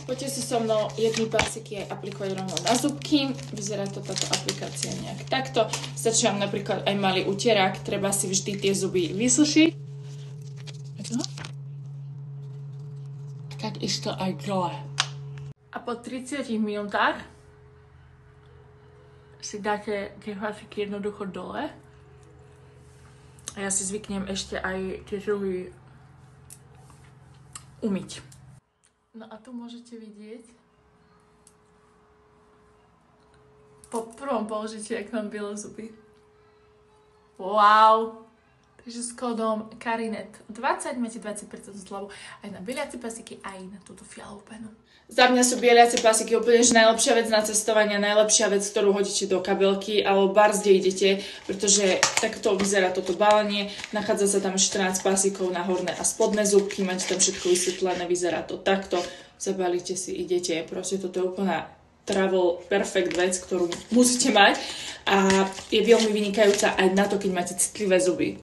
Poďte si so mnou jedny pásiky aj aplikovať rovno na zubky. Vyzerá to táto aplikácia nejak takto. Stačí vám napríklad aj malý utierák, treba si vždy tie zuby vysušiť. Tak isto aj dole. A po 30 minútach si dáte tie pásiky jednoducho dole. A ja si zvyknem ešte aj tie zuby umyť. No a tu môžete vidieť po prvom použití, ak mám biele zuby. Wow! Takže s kódom Karinet 20 máte 20% zľavu aj na bieliace pasiky, aj na túto fialovú penu. Za mňa sú bieliace pasiky úplne najlepšia vec na cestovanie, najlepšia vec, ktorú hodíte do kabelky alebo bars, kde idete, pretože takto vyzerá toto balenie. Nachádza sa tam 14 pasikov na horné a spodné zubky, máte tam všetko vysvetlené, vyzerá to takto. Zabalíte si, idete, proste toto je úplná travel perfect vec, ktorú musíte mať a je veľmi vynikajúca aj na to, keď máte citlivé zuby.